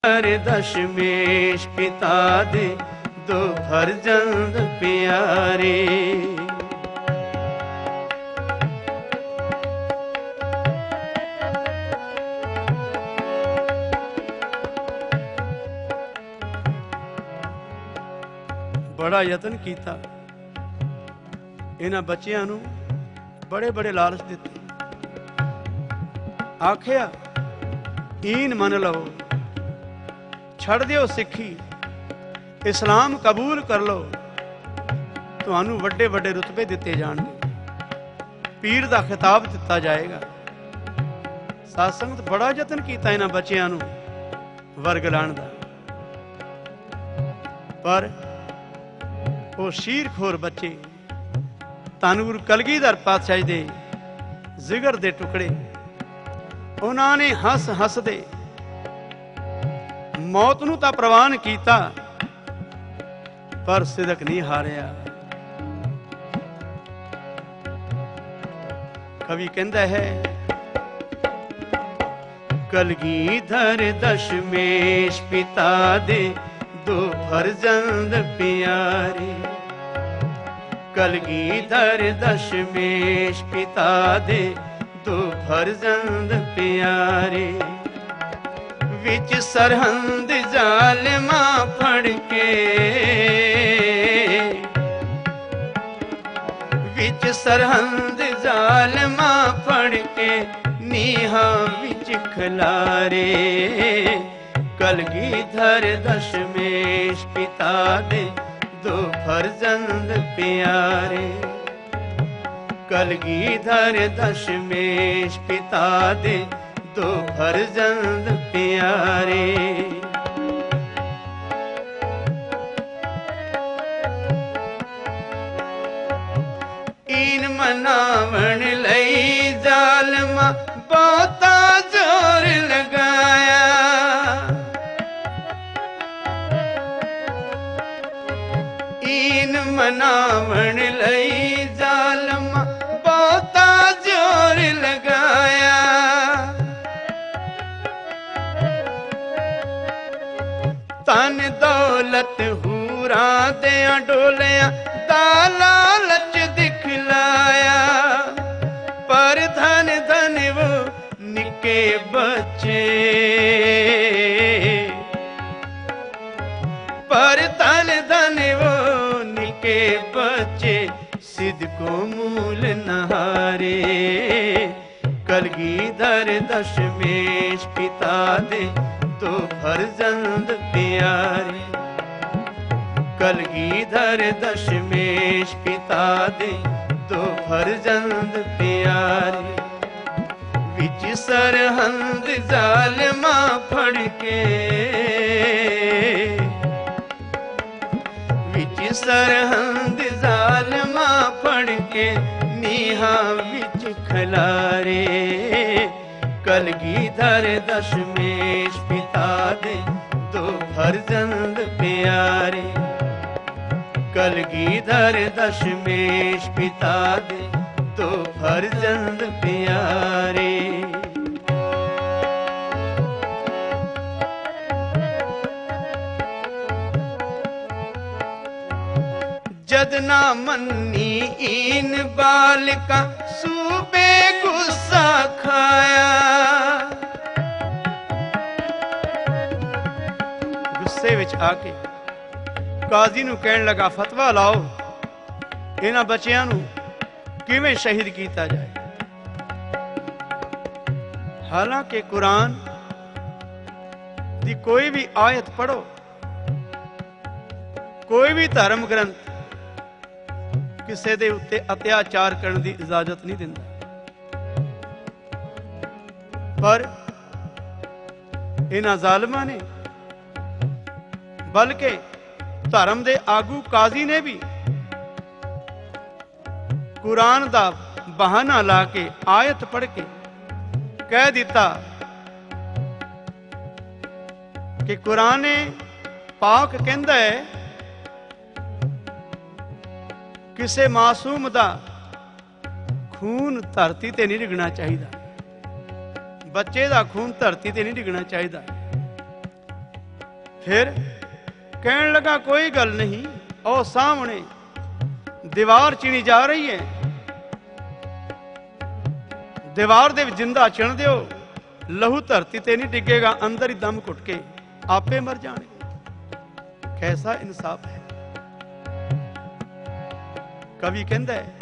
दशमेश पिता दे दो फर्जंद प्यारे। बड़ा यतन किया, इन्हां बच्चियां नूं बड़े बड़े लालच दिते, आखिया ईन मन लो, छड़ दिओ सिक्खी, इस्लाम कबूल कर लो, तुहानू वड्डे वड्डे रुतबे दिते जाणगे, पीर दा खिताब दिता जाएगा। साध संगत बड़ा यतन किया इन्हां बच्चियां नूं वर्ग लाण दा, पर वो शीरखोर बच्चे धन गुरु कलगीधर पातशाह दे जिगर दे टुकड़े, उन्होंने हस हस दे मौत नूं तां प्रवान कीता, पर सिदक नहीं हारिया। कवि कहंदा है, कलगीधर दशमेश पिता दे दो फर्जंद प्यारे। कलगीधर दशमेश पिता दे दो फर्जंद प्यारे। विच सरहंद जालिमा फड़ के, विच सरहंद जालिमा फड़ के नीहा विच खलारे। कलगीधर दशमेश पिता दे दो फर्जंद प्यारे। कलगीधर दशमेश पिता दे दो फर्जंद प्यारे। ईन मनावण लई जालमा बहुता जोर लगाया। ईन मनावण लई जालमा बहुता जोर लगाया। तन दौलत हूरा दिया डोलिया दा लालच दिखलाया। पर धन धन वो निके बच्चे, पर धन धन वो निके बच्चे सिद्ध को मूल नहारे। कलगीधर दशमेश पिता दे दो फर्जंद प्यारे। कलगीधर दशमेश पिता दे दो फर्जंद प्यारे। विच सरहंद जालिमा फड़ के, विच सरहंद जालिमा फड़ के नीहा विच खलारे। कलगीधर दशमेश पिता दे दो फर्जंद प्यारे। कलगीधर दशमेश पिता दे दो फर्जंद प्यारे। जद ना मन्नी ईन बालिका सूबे गुस्सा खाया। गुस्से विच आके काजी नूं कहण लगा, फतवा लाओ, इन्हां बच्चियां नूं किवें शहीद किया जाए। हालांकि कुरान दी कोई भी आयत पढ़ो, कोई भी धर्म ग्रंथ किसी दे उत्ते अत्याचार करने की इजाजत नहीं दिंदा, पर इन्हां जालिमां ने, बल्कि धर्म दे आगू काजी ने भी कुरान दा बहाना ला के आयत पढ़ के कह दिता कि कुरान पाक कहंदा है किसी मासूम दा खून धरती ते नहीं डिगना चाहिए, बच्चे का खून धरती ते नहीं डिगना चाहिए। फिर कहन लगा कोई गल नहीं, और सामने दीवार चिणी जा रही है, दीवार दे जिंदा चिण दियो, लहू धरती ते नहीं डिगेगा, अंदर ही दम घुट के आपे मर जाने। कैसा इंसाफ है। कवि कहंदा है,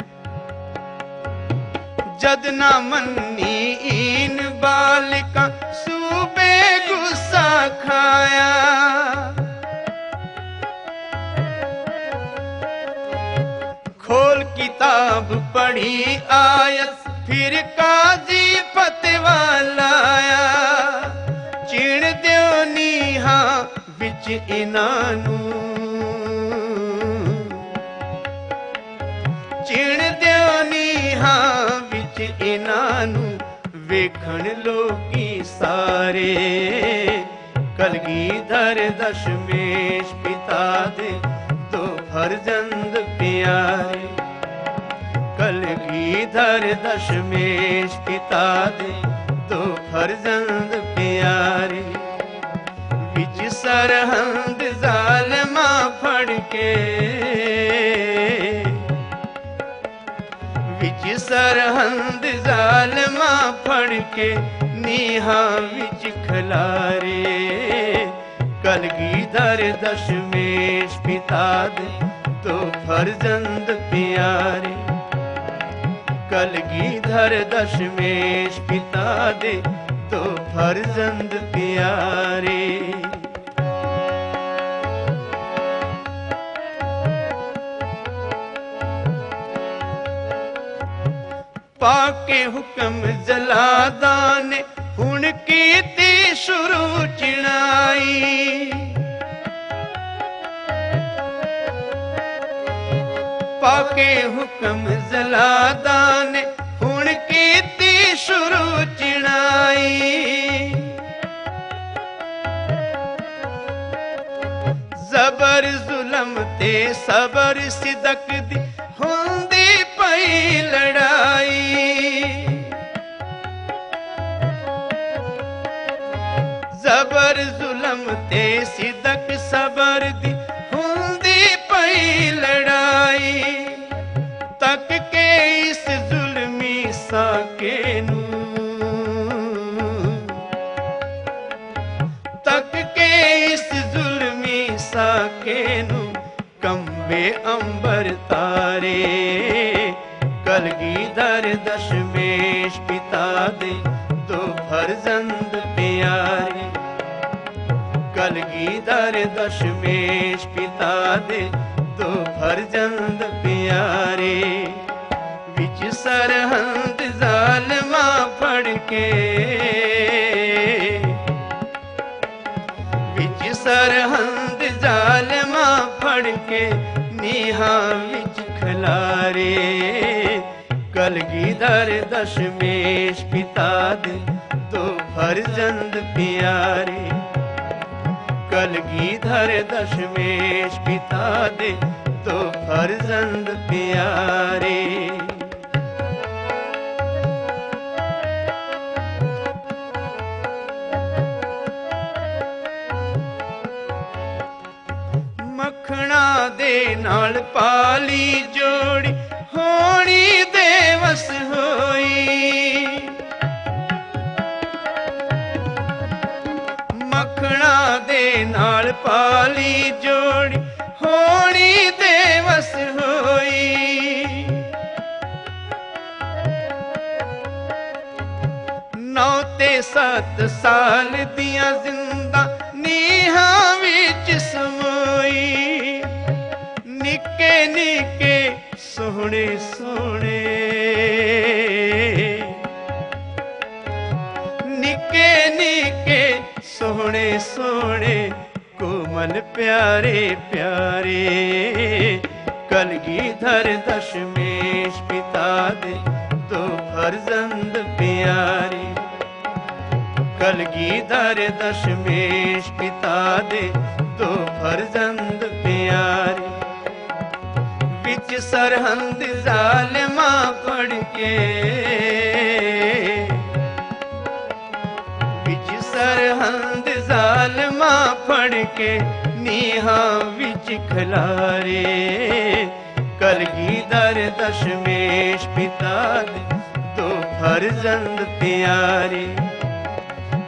जद ना मन्नी इन बालिका सूबे गुस्सा खाया, खोल किताब पढ़ी आयत, फिर काजी फतवा लाया, चिण दियो नीहा विच इनानू, चिण दियो नीहा विच इनानू, वेखण लोकी सारे, कलगीधर दशमेश पिता दे दो फर्जंद प्यारे, कलगीधर दशमेश पिता दे दो फर्जंद प्यारे, विच सरहंद जालमा फड़ के, विच सरहंद जालमा फड़ के, नीहा विच खलारे, कलगीधर दशमेश पिता दे दो फर्जंद प्यारे, कलगीधर दशमेश पिता दे दो फर्जंद प्यारे। पाके हुक्म जलादा ने हुण कीती शुरू चिणाई, पाके हुक्म जलादा ने हुण कीती शुरू चिणाई, जबर जुलम ते सबर सिदक दी हुंदी पई लड़ाई, जबर जुलम ते सिदक सबर दी हुंदी पई लड़ाई, तक के इस जुल्मी साके नू, तक के इस जुल्मी साके नू, कंबे अंबर तारे, कलगीधर दशमेश पिता दे दो फर्जंद प्यारे, कलगीधर दशमेश पिता दे दो फर्जंद प्यारे, विच सरहंद जालमा फड़ के, विच सरहंद जालमा फड़ के, नीहा विच खलारे, कलगीधर दशमेश पिता दे दो फर्जंद प्यारे, कलगीधर दशमेश पिता दे दो फर्जंद प्यारे। मखना दे नाल पाली जोड़ी, होनी देवस होई, मखना दे नाल पाली जोड़ी, होनी देवस होई, 9 ते 7 साल दियां जिंदा नीहा विच समोई, निके निके सोहने सोहने, निके निके सोहने सोहने, कोमल प्यारे प्यारे, कलगीधर दशमेश पिता दे दो फर्जंद प्यारे, कलगीधर दशमेश पिता दे दो फर्जंद प्यारे, विच सरहंद जालिमा फड़ के, विच सरहंद जालिमा फड़ के नीहां विच खलारे। कलगीधर दशमेश पिता दे दो फर्जंद प्यारे।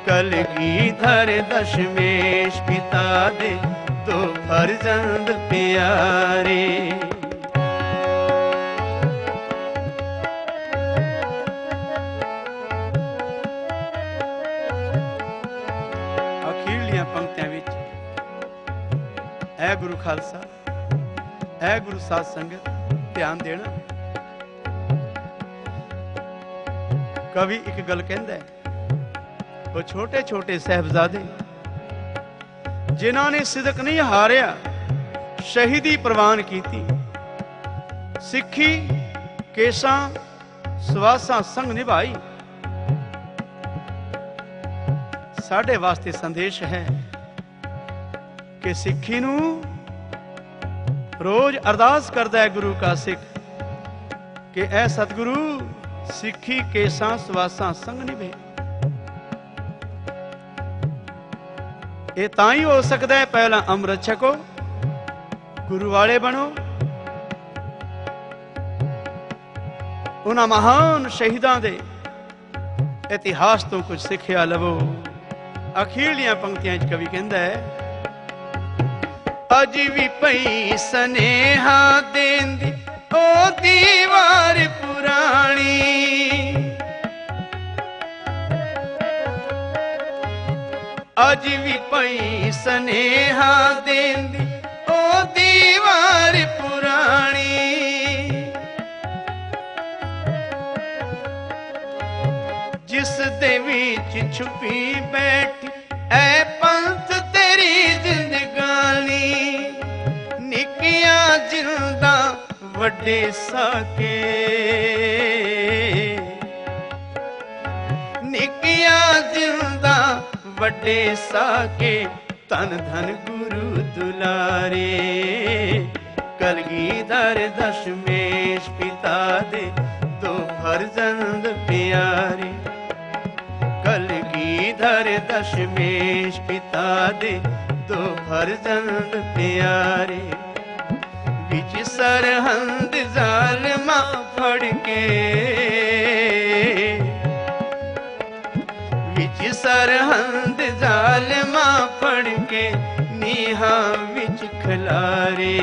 कलगीधर दशमेश पिता दे दो फर्जंद प्यारे। ਅਖੀਰਲੀਆਂ ਪੰਕਤੀਆਂ ਵਿੱਚ ਐ ਗੁਰੂ ਖਾਲਸਾ, ਐ ਗੁਰੂ ਸਾਧ ਸੰਗਤ, ਧਿਆਨ ਦੇਣਾ। ਕਵੀ ਇੱਕ ਗੱਲ ਕਹਿੰਦਾ ਹੈ, ਉਹ ਛੋਟੇ ਛੋਟੇ ਸਾਹਿਬਜ਼ਾਦੇ ਜਿਨ੍ਹਾਂ ਨੇ ਸਿਦਕ ਨਹੀਂ ਹਾਰਿਆ, ਸ਼ਹੀਦੀ ਪ੍ਰਵਾਨ ਕੀਤੀ, ਸਿੱਖੀ ਕੇਸਾਂ ਸਵਾਸਾਂ ਸੰਗ ਨਿਭਾਈ। ਸਾਡੇ ਵਾਸਤੇ ਸੰਦੇਸ਼ ਹੈ ਕਿ ਸਿੱਖੀ ਨੂੰ ਰੋਜ਼ ਅਰਦਾਸ ਕਰਦਾ ਹੈ ਗੁਰੂ ਕਾ ਸਿੱਖ ਕਿ ਐ ਸਤਿਗੁਰੂ ਸਿੱਖੀ ਕੇਸਾਂ ਸਵਾਸਾਂ ਸੰਗ ਨਿਭੇ। ਇਹ ਤਾਂ ਹੀ ਹੋ ਸਕਦਾ ਹੈ, ਪਹਿਲਾਂ ਅੰਮ੍ਰਿਤ ਛਕੋ, ਗੁਰੂ ਵਾਲੇ ਬਣੋ, ਉਹਨਾਂ ਮਹਾਨ ਸ਼ਹੀਦਾਂ ਦੇ ਇਤਿਹਾਸ ਤੋਂ ਕੁਝ ਸਿੱਖਿਆ ਲਵੋ। ਅਖੀਰਲੀਆਂ ਪੰਕਤੀਆਂ 'ਚ ਕਵੀ ਕਹਿੰਦਾ ਹੈ, ਅੱਜ ਵੀ ਪਈ ਸਨੇਹਾ ਦੇਂਦੀ ਉਹ ਦੀਵਾਰ ਪੁਰਾਣੀ। ਅੱਜ ਵੀ ਪਈ ਸਨੇਹਾ ਦੇਂਦੀ ਉਹ ਦੀਵਾਰ ਪੁਰਾਣੀ। ਜਿਸ ਦੇ ਵਿੱਚ ਛੁਪੀ ਬੈਠੀ ਐ ਪੰਥ ਤੇਰੀ ਜ਼ਿੰਦਗਾਨੀ। ਨਿੱਕੀਆਂ ਜਿੰਦਾਂ ਵੱਡੇ ਸਾਕੇ, ਨਿੱਕੀਆਂ ਜਿੰਦਾਂ ਵੱਡੇ ਸਾਕੇ, ਧਨ ਧਨ ਗੁਰੂ ਦੁਲਾਰੇ। ਕਲਗੀਧਰ ਦਸ਼ਮੇਸ਼ ਪਿਤਾ ਦੇ ਦੋ ਫਰਜ਼ੰਦ ਪਿਆਰੇ। कलगीधर दशमेश पिता दे दो फर्जंद प्यारे। विच सरहंद जालिमा फड़ के, विच सरहंद जालिमा फड़ के नीहां विच खलारे।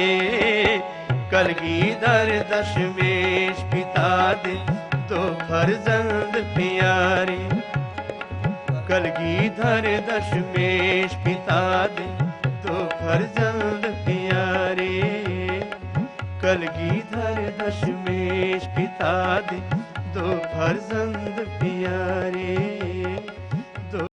कलगीधर दशमेश पिता दे दो फर्जंद प्यारे। कलगीधर दशमेश पिता दे दो फर्जंद प्यारे। कलगीधर दशमेश पिता दे दो फर्जंद प्यारे।